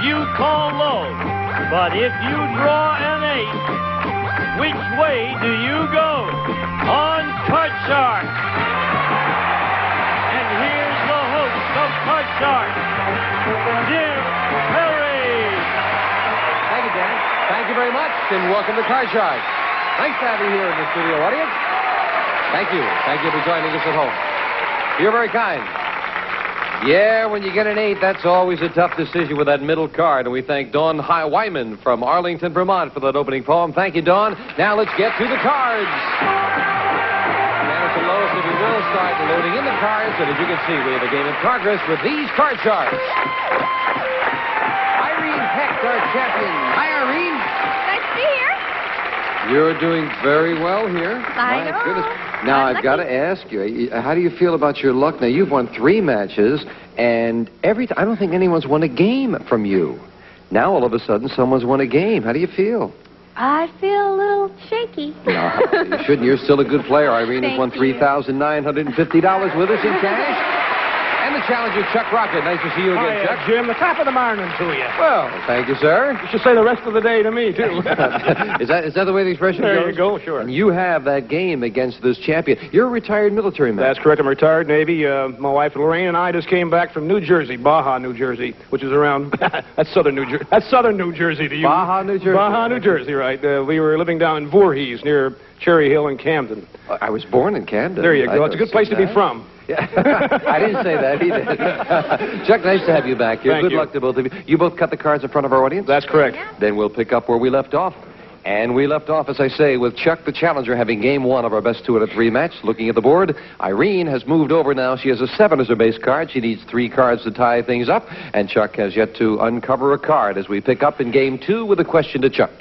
you call low. But if you draw an ace, which way do you go? On Card Shark. And here's the host of Card Shark, Jim Perry. Thank you, Dan. Thank you very much, and welcome to Card Shark. Nice to have you here in the studio audience. Thank you. Thank you for joining us at home. You're very kind. Yeah, when you get an 8, that's always a tough decision with that middle card. And we thank Dawn Wyman from Arlington, Vermont for that opening poem. Thank you, Dawn. Now let's get to the cards. Manage to Lois, if you will, start loading in the cards. And as you can see, we have a game in progress with these card sharks. Irene Hecht, our champion. Hi, Irene. Nice to be here. You're doing very well here. I know. Goodness. Now, I've got to ask you, how do you feel about your luck? Now, you've won 3 matches, and I don't think anyone's won a game from you. Now, all of a sudden, someone's won a game. How do you feel? I feel a little shaky. No, you shouldn't. You're still a good player. Irene has won $3,950 with us in cash. And the challenger, Chuck Rocket. Nice to see you again, Chuck. Jim, the top of the morning to you. Well, thank you, sir. You should say the rest of the day to me, too. Is that the way the expression goes? There you go, sure. And you have that game against this champion. You're a retired military man. That's correct. I'm retired Navy. My wife, Lorraine, and I just came back from New Jersey, Baja, New Jersey, which is around... That's southern New Jersey. That's southern New Jersey to you. Baja, New Jersey. Baja, New Jersey, right. We were living down in Voorhees, near Cherry Hill in Camden. I was born in Camden. There you go. It's a good place to be from. Yeah. I didn't say that either. Chuck, nice to have you back here. Good luck to both of you. You both cut the cards in front of our audience? That's correct. Yeah. Then we'll pick up where we left off. And we left off, as I say, with Chuck the challenger having game 1 of our best 2 out of 3 match. Looking at the board, Irene has moved over now. She has a 7 as her base card. She needs 3 cards to tie things up. And Chuck has yet to uncover a card as we pick up in game 2 with a question to Chuck.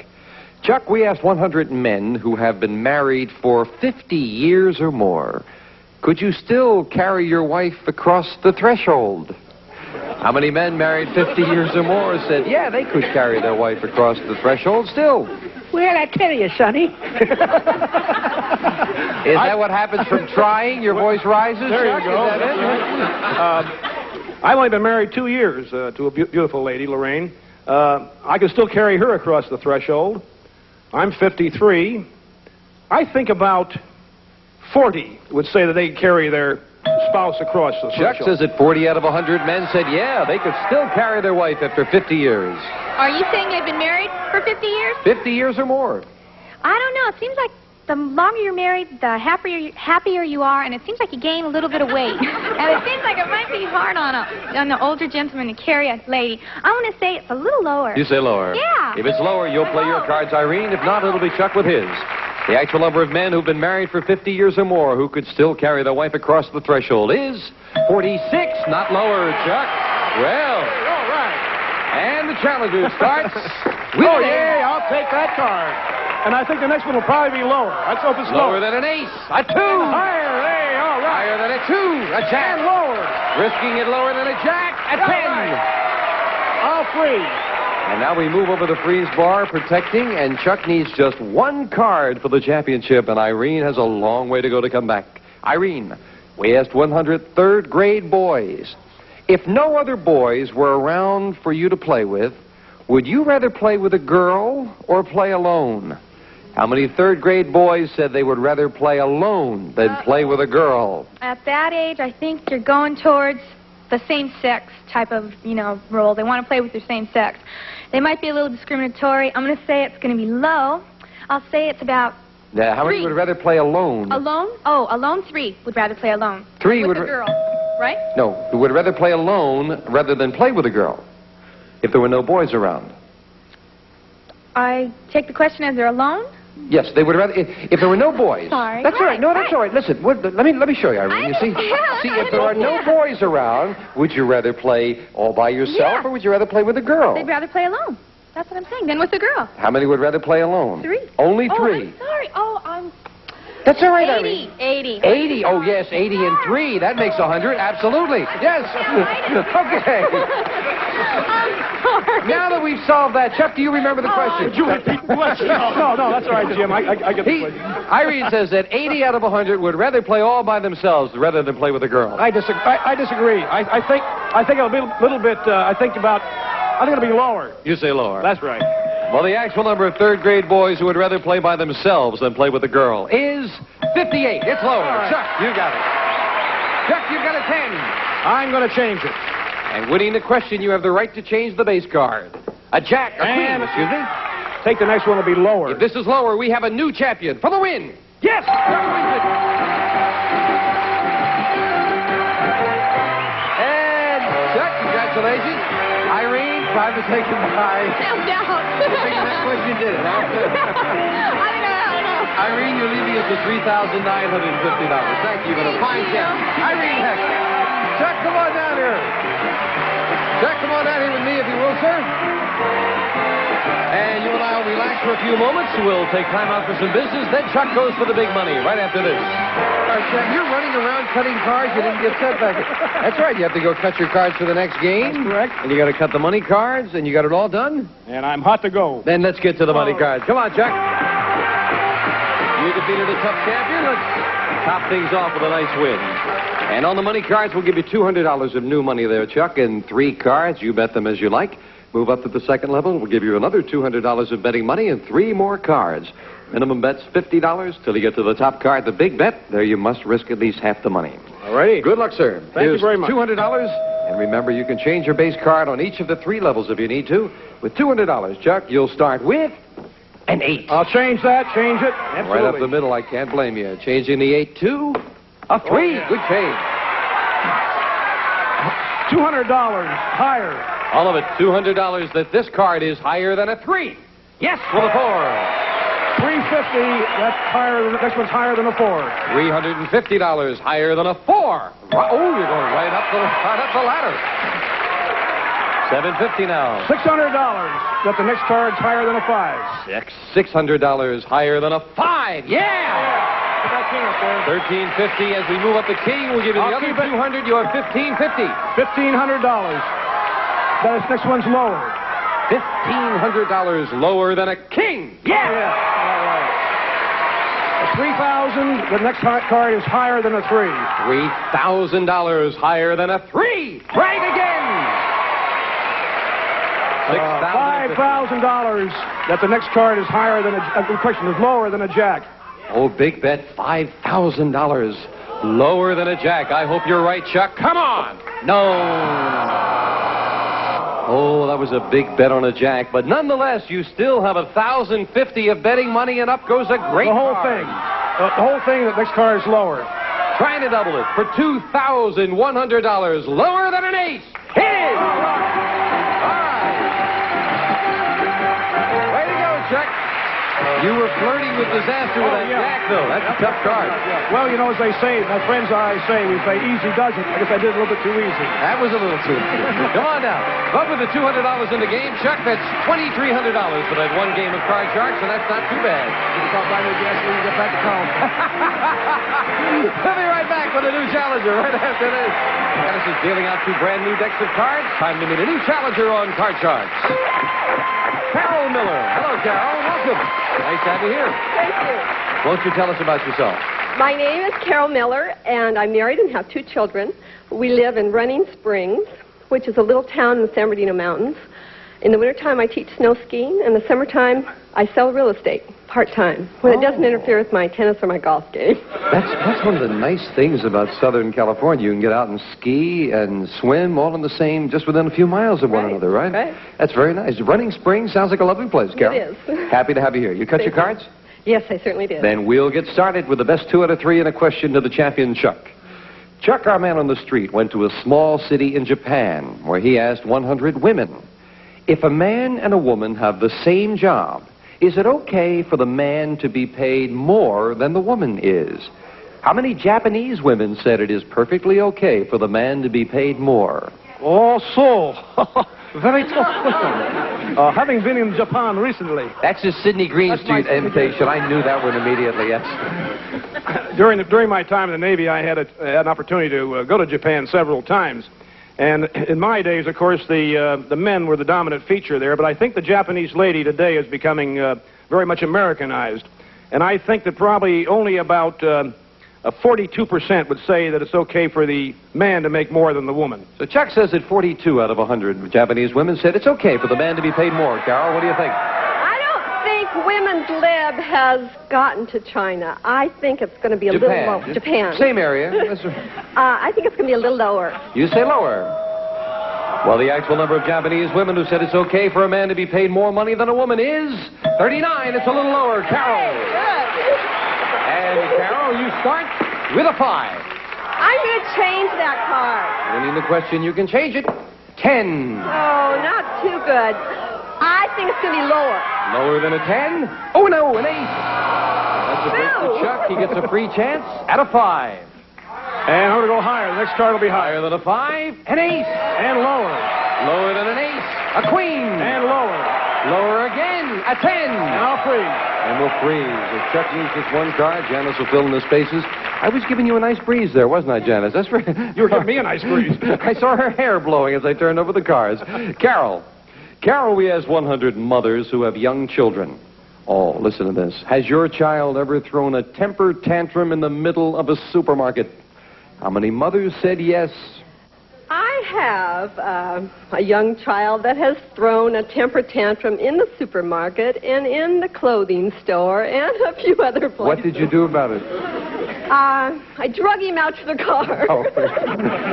Chuck, we asked 100 men who have been married for 50 years or more, could you still carry your wife across the threshold? How many men married 50 years or more said, yeah, they could carry their wife across the threshold still? Well, I tell you, Sonny. Is that what happens from trying? Your voice rises? There Chuck? you go. Is that it? I've only been married 2 years to a beautiful lady, Lorraine. I can still carry her across the threshold. I'm 53. I think about 40 would say that they carry their spouse across the threshold. Chuck says that 40 out of 100 men said, yeah, they could still carry their wife after 50 years. Are you saying they've been married for 50 years? 50 years or more. I don't know. It seems like the longer you're married, the happier you are, and it seems like you gain a little bit of weight. And it seems like it might be hard on an older gentleman to carry a lady. I want to say it's a little lower. You say lower. Yeah. If it's lower, you'll play your cards, Irene. If not, it'll be Chuck with his. The actual number of men who've been married for 50 years or more who could still carry their wife across the threshold is 46, not lower, Chuck. Well, All right. and the challenger starts with Oh, an yeah, I'll take that card. And I think the next one will probably be lower. Let's hope it's lower lower. than an ace, a 2. Higher, hey, all right. Higher than a 2, a jack. And lower. Risking it lower than a jack, a 10. All 3. And now we move over the freeze bar, protecting, and Chuck needs just 1 card for the championship, and Irene has a long way to go to come back. Irene, we asked 100 third-grade boys, if no other boys were around for you to play with, would you rather play with a girl or play alone? How many third-grade boys said they would rather play alone than play with a girl? At that age, I think you're going towards the same-sex type of, role. They want to play with their same sex. They might be a little discriminatory. I'm going to say it's going to be low. I'll say it's about Now, how many 3. would rather play alone? Alone? Oh, alone 3 would rather play alone. 3 with would a girl, right? No, who would rather play alone rather than play with a girl if there were no boys around. I take the question as they're alone? Yes, they would rather if there were no boys. Sorry. That's all right. No, that's Right. all right. Listen, let me show you, Irene. You see, if there are no boys around, would you rather play all by yourself Yeah. or would you rather play with a girl? They'd rather play alone. That's what I'm saying. Then with a girl. How many would rather play alone? 3. Only 3. Oh, I'm sorry. Oh, I'm... That's all right, 80. Irene. 80. 80. Oh, yes, 80 and 3. That makes 100. Absolutely. Yes. Okay. sorry. Now that we've solved that, Chuck, do you remember the question? Would you repeat the question? No, that's all right, Jim. I get the question. Irene says that 80 out of 100 would rather play all by themselves rather than play with a girl. I disagree. I think it'll be a little bit, I think about I think it'll be lower. You say lower. That's right. Well, the actual number of third-grade boys who would rather play by themselves than play with a girl is 58. It's lower. Right. Chuck, you got it. Chuck, you've got a 10. I'm going to change it. And winning the question, you have the right to change the base card. A jack, a queen, excuse me. Take the next one, will be lower. If this is lower, we have a new champion for the win. Yes! Chuck wins it. And Chuck, congratulations. Irene, time to say goodbye. I'm down. That's what you did, huh? I don't know. Irene, you're leaving us with $3,950. Thank you. But a fine champ. Irene Heck. Chuck, come on down here. Chuck, come on down here with me, if you will, sir. And you and I will relax for a few moments. We'll take time out for some business. Then Chuck goes for the big money right after this. All right, Chuck, you're running around cutting cards. You didn't get set back. That's right. You have to go cut your cards for the next game. That's correct. And you got to cut the money cards, and you got it all done. And I'm hot to go. Then let's get to the money cards. Come on, Chuck. You defeated a tough champion. Let's top things off with a nice win. And on the money cards, we'll give you $200 of new money there, Chuck, and 3 cards. You bet them as you like. Move up to the second level. We'll give you another $200 of betting money and 3 more cards. Minimum bet's $50 till you get to the top card, the big bet. There you must risk at least half the money. All righty. Good luck, sir. Thank you very much. $200. And remember, you can change your base card on each of the 3 levels if you need to. With $200, Chuck, you'll start with an 8. I'll change that. Change it. Absolutely. Right up the middle, I can't blame you. Changing the 8 to a 3. Oh, yeah. Good change. $200 higher. All of it, $200 that this card is higher than a 3. Yes, with a 4. $350. That's higher. Next one's higher than a 4. $350 higher than a 4. Oh, you're going right up the ladder. $750 now. $600. That the next card's higher than a 5. $600 higher than a 5. Yeah! Put that king up there. $1350 as we move up the king. We'll give you the I'll other keep it. $200. You have $1550. $1,500. That next one's lower. $1,500 lower than a king. Yeah! All right. $3,000. The next card is higher than a 3. $3,000 higher than a 3. Right again. $5,000. That the next card is higher than the question is lower than a jack. Oh, big bet, $5,000 lower than a jack. I hope you're right, Chuck. Come on. No. Oh, that was a big bet on a jack, but nonetheless, you still have $1,050 of betting money, and up goes a great The whole card. thing. The whole thing. The next card is lower. Trying to double it for $2,100 lower than an ace. It is. All right. Way to go, Chuck. You were flirting with disaster with that jack, though. That's a tough card. Well, you know, as they say, my friends and I say, we say easy does it. I guess I did a little bit too easy. That was a little too easy. Come on now. Up with the $200 in the game, Chuck. That's $2,300 for that one game of Card Sharks, and that's not too bad. You can buy me a gas when you get back to town. We'll be right back with a new challenger right after this. Dennis is dealing out 2 brand new decks of cards. Time to meet a new challenger on Card Sharks. Carol Miller. Hello, Carol. Welcome. Nice to have you here. Thank you. Won't you tell us about yourself? My name is Carol Miller, and I'm married and have 2 children. We live in Running Springs, which is a little town in the San Bernardino Mountains. In the wintertime, I teach snow skiing. In the summertime, I sell real estate part-time when it doesn't interfere with my tennis or my golf game. That's one of the nice things about Southern California. You can get out and ski and swim all in the same, just within a few miles of one another, right? Right. That's very nice. Running Springs sounds like a lovely place, Carol. It is. Happy to have you here. You cut your cards? Yes, I certainly did. Then we'll get started with the best 2 out of 3 and a question to the champion, Chuck. Chuck, our man on the street, went to a small city in Japan where he asked 100 women, if a man and a woman have the same job, is it okay for the man to be paid more than the woman is? How many Japanese women said it is perfectly okay for the man to be paid more? Oh, so. Very tough question. Having been in Japan recently. That's his Sidney Greenstreet my invitation. I knew that one immediately, yes. During my time in the Navy, I had an opportunity to go to Japan several times. And in my days, of course, the men were the dominant feature there, but I think the Japanese lady today is becoming very much Americanized. And I think that probably only about 42% would say that it's okay for the man to make more than the woman. So Chuck says that 42 out of 100 Japanese women said it's okay for the man to be paid more. Carol, what do you think? I don't think women's lib has gotten to China. I think it's going to be a little low. Japan. Same area. I think it's going to be a little lower. You say lower. Well, the actual number of Japanese women who said it's okay for a man to be paid more money than a woman is 39. It's a little lower. Carol. Good. And Carol, you start with a 5. I'm going to change that card. Winning the question, you can change it. 10. Oh, not too good. I think it's going to be lower. Lower than a 10? Oh, no, an 8. That's a break to Chuck. He gets a free chance at a 5. And I'm going to go higher. The next card will be Higher than a 5, an 8. And lower. Lower than an 8, a queen. And lower. Lower again, a 10. And I'll freeze. And we'll freeze. If Chuck used just one card, Janice will fill in the spaces. I was giving you a nice breeze there, wasn't I, Janice? That's right. You were giving me a nice breeze. I saw her hair blowing as I turned over the cards. Carol, we asked 100 mothers who have young children. Oh, listen to this. Has your child ever thrown a temper tantrum in the middle of a supermarket? How many mothers said yes? I have a young child that has thrown a temper tantrum in the supermarket and in the clothing store and a few other places. What did you do about it? I drug him out to the car. Oh.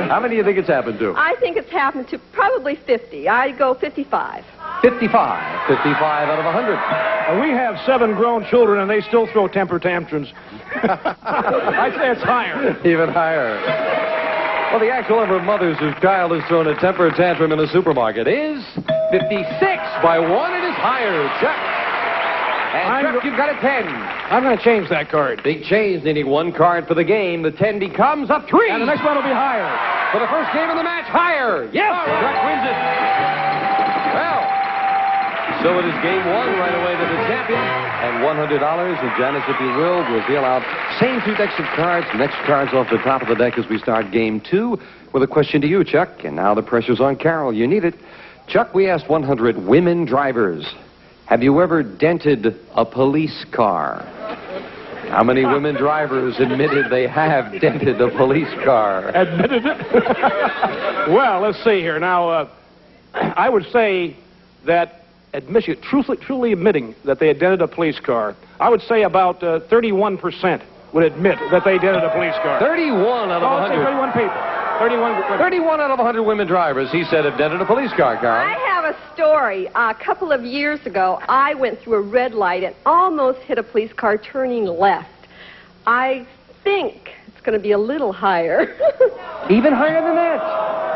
How many do you think it's happened to? I think it's happened to probably 50. I go 55. 55. 55 out of 100. We have 7 grown children, and they still throw temper tantrums. I'd say it's higher. Even higher. Well, the actual number of mothers whose child has thrown a temper tantrum in a supermarket is 56. By 1, it is higher. Chuck. And Chuck, you've got a 10. I'm going to change that card. Big change, needing 1 card for the game. The 10 becomes a 3. And the next one will be higher. For the first game of the match, higher. Yes, Chuck wins it. Well, so it is game 1 right away to the champion. And $100, and Janice, if you will deal out same 2 decks of cards. Next cards off the top of the deck as we start game 2 with a question to you, Chuck. And now the pressure's on Carol. You need it. Chuck, we asked 100 women drivers, have you ever dented a police car? How many women drivers admitted they have dented a police car? Admitted it? Well, let's see here. Now, I would say that truly admitting that they had dented a police car, I would say about 31% would admit that they dented a police car. 31 out of 100. 31 people. 31 out of 100 women drivers, he said, have dented a police car, Carol. I have a story. A couple of years ago, I went through a red light and almost hit a police car turning left. I think it's going to be a little higher. Even higher than that?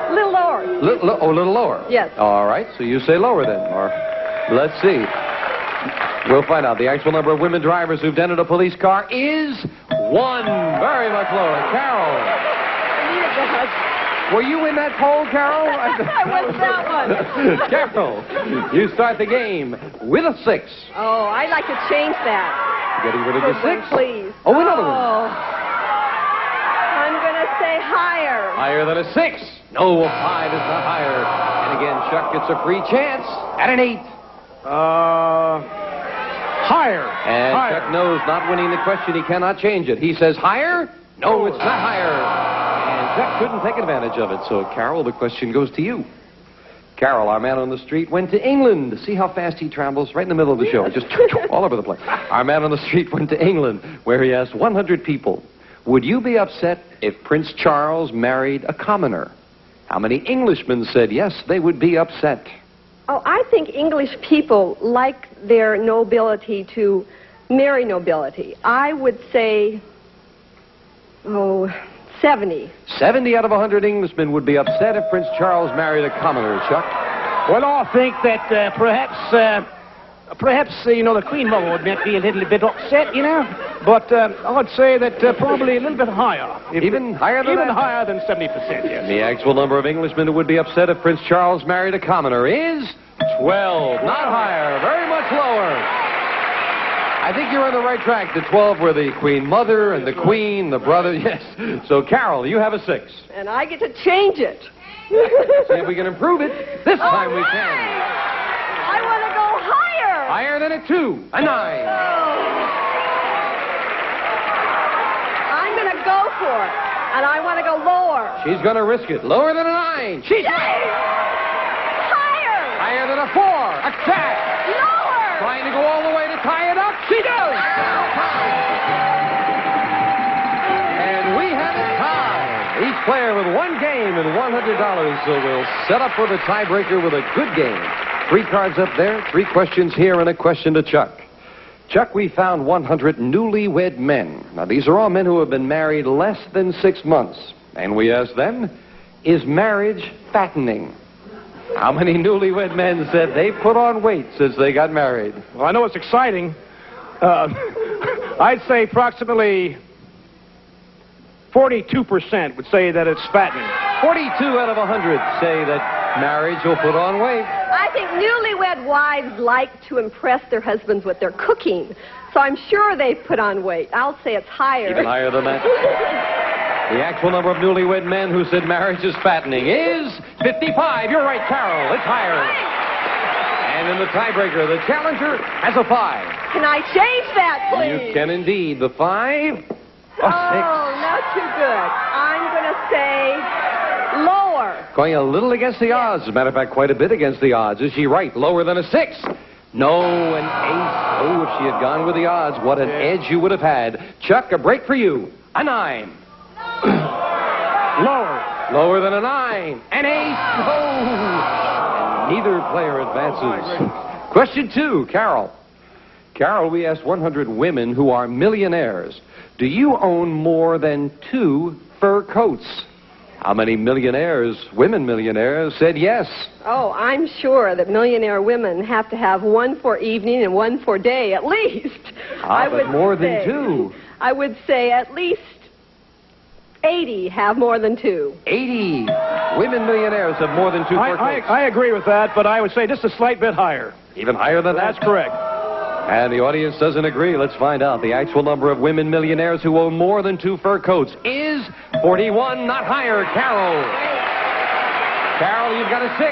A little lower. A little lower? Yes. All right, so you say lower then, or let's see. We'll find out. The actual number of women drivers who've dented a police car is 1. Very much lower. Carol. Were you in that poll, Carol? I was that one. Carol, you start the game with a 6. Oh, I'd like to change that. Getting rid of the 6? Please. Oh, another one. I'm going to say higher. Higher than a 6. No, a 5 is not higher. And again, Chuck gets a free chance at an 8. Higher. And higher. Chuck knows, not winning the question, he cannot change it. He says higher? No, it's not higher. Chuck couldn't take advantage of it. So, Carol, the question goes to you. Carol, our man on the street, went to England. See how fast he travels? Right in the middle of the show. Just all over the place. Our man on the street went to England, where he asked 100 people, would you be upset if Prince Charles married a commoner? How many Englishmen said yes, they would be upset? Oh, I think English people like their nobility to marry nobility. I would say, 70. 70 out of 100 Englishmen would be upset if Prince Charles married a commoner, Chuck. Well, I think that perhaps, the Queen Mother would be a little bit upset, But I'd say that probably a little bit higher. Even higher than Even that? higher than 70%, yes. The actual number of Englishmen who would be upset if Prince Charles married a commoner is 12. Not higher, very much lower. I think you're on the right track. The 12 were the Queen Mother and the Queen, the brother. Yes. So, Carol, you have a 6. And I get to change it. See if we can improve it. This time we can. I want to go higher. Higher than a 2. A 9. I'm going to go for it. And I want to go lower. She's going to risk it. Lower than a 9. She's Higher. higher than a 4. A cat. Lower. Trying to go all the way to tie it up. She does. And we have it tied. Each player with one game and $100. So we'll set up for the tiebreaker with a good game. 3 cards up there, 3 questions here, and a question to Chuck. Chuck, we found 100 newlywed men. Now, these are all men who have been married less than 6 months. And we asked them, is marriage fattening? How many newlywed men said they put on weight since they got married? Well, I know it's exciting. I'd say approximately 42% would say that it's fattening. 42 out of 100 say that marriage will put on weight. I think newlywed wives like to impress their husbands with their cooking. So I'm sure they've put on weight. I'll say it's higher. Even higher than that. The actual number of newlywed men who said marriage is fattening is 55. You're right, Carol. It's higher. And in the tiebreaker, the challenger has a 5. Can I change that, please? You can indeed. The 5, a 6. Oh, not too good. I'm going to say lower. Going a little against the odds. As a matter of fact, quite a bit against the odds. Is she right? Lower than a 6? No, an ace. Oh, if she had gone with the odds, what an edge you would have had. Chuck, a break for you. A 9. Lower. Lower than a 9. An ace. Oh. And neither player advances. Question 2, Carol. Carol, we asked 100 women who are millionaires. Do you own more than 2 fur coats? How many millionaires, women millionaires, said yes? Oh, I'm sure that millionaire women have to have one for evening and one for day, at least. But more than 2. I would say at least 80 have more than 2. 80 women millionaires have more than 2 fur coats. I agree with that, but I would say just a slight bit higher. Even higher than that? That's correct. And the audience doesn't agree. Let's find out. The actual number of women millionaires who own more than 2 fur coats is 41, not higher. Carol. Carol, you've got a 6.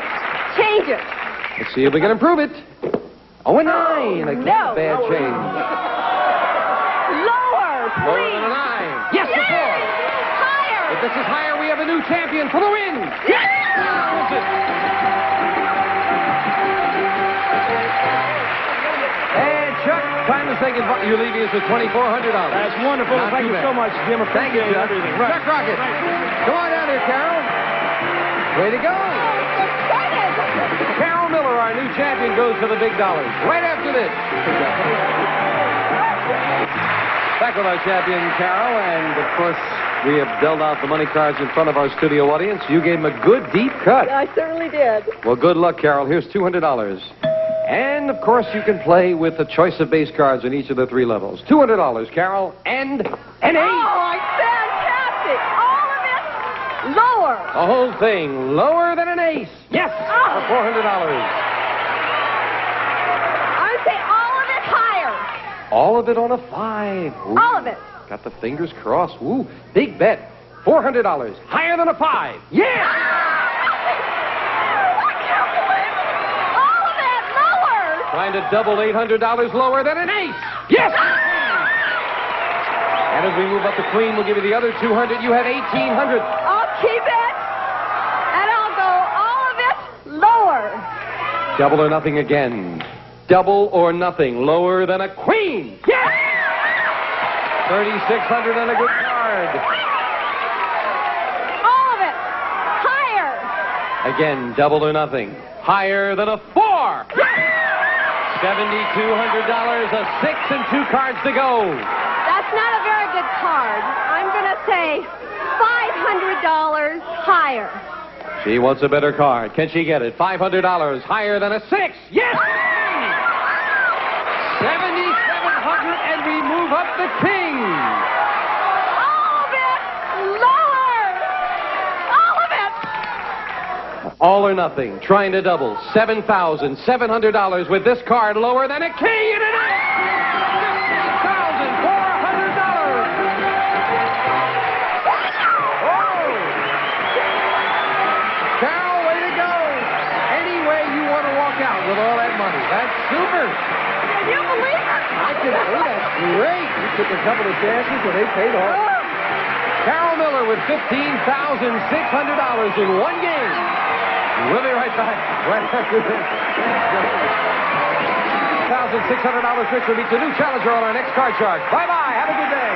Change it. Let's see if we can improve it. Oh, a 9. Again, no. bad change. Lower, Lower please. than a 9. Yes, a 4. Higher. If this is higher, we have a new champion for the win. And Chuck, time to say goodbye. You're leaving us with $2,400. That's wonderful. Not Thank too you bad. so much, Jim. Thank you, Appreciate Chuck. everything. Right. Chuck Rocket. Come on down here, Carol. Way to go. Carol Miller, our new champion, goes for the big dollars. Right after this. Back with our champion, Carol, and of course, we have dealt out the money cards in front of our studio audience. You gave him a good deep cut. I certainly did. Well, good luck, Carol. Here's $200. And, of course, you can play with a choice of base cards in each of the 3 levels. $200, Carol, and an 8. Oh, fantastic. All of it lower. The whole thing lower than an ace. Yes, for $400. I would say all of it higher. All of it on a 5. Ooh, All of it. got the fingers crossed. Ooh, big bet. $400. Higher than a 5. Yeah! Trying to double $800 lower than an ace. Yes! And as we move up the queen, we'll give you the other 200. You have 1,800. I'll keep it. And I'll go all of it lower. Double or nothing again. Double or nothing. Lower than a queen. Yes! 3,600 on a good card. All of it. Higher. Again, double or nothing. Higher than a 4. $7,200, a 6 and 2 cards to go. That's not a very good card. I'm going to say $500 higher. She wants a better card. Can she get it? $500 higher than a 6. Yes! 7,700, and we move up the king. All of it lower. All of it. All or nothing. Trying to double. $7,700 with this card lower than a king and an 8. Carol, way to go. Any way you want to walk out with all that money. That's super. Can you believe it? I can. Oh, that's great. You took a couple of chances and they paid off. Carol Miller with $15,600 in one game. We'll be right back right after this. $1,600 Victor meets a new challenger on our next Card Shark. Bye-bye. Have a good day.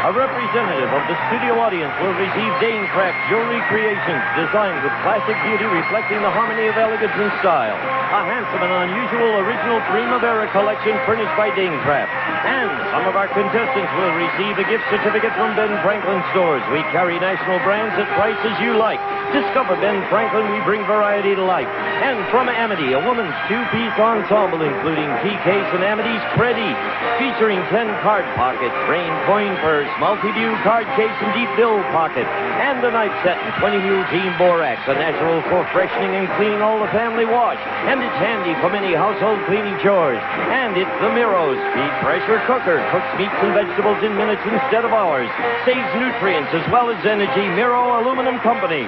A representative of the studio audience will receive Danecraft Jewelry Creations, designed with classic beauty reflecting the harmony of elegance and style. A handsome and unusual original Primavera collection furnished by Danecraft. And some of our contestants will receive a gift certificate from Ben Franklin Stores. We carry national brands at prices you like. Discover Ben Franklin, we bring variety to life. And from Amity, a woman's two-piece ensemble including key case and Amity's Pretty, featuring 10 card pockets, rain coin purse, multi-view card case and deep bill pocket, and a knife set and 20-mule jean borax, a natural for freshening and cleaning all the family wash. And it's handy for many household cleaning chores. And it's the Miro Speed Pressure Cooker. Cooks meats and vegetables in minutes instead of hours. Saves nutrients as well as energy. Miro Aluminum Company.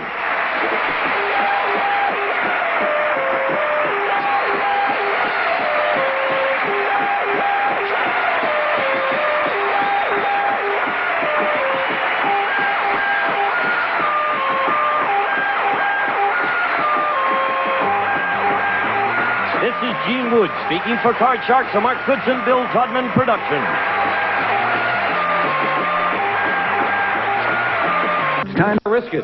This is Gene Wood speaking for Card Sharks, a Mark Goodson, Bill Todman production. It's time to risk it.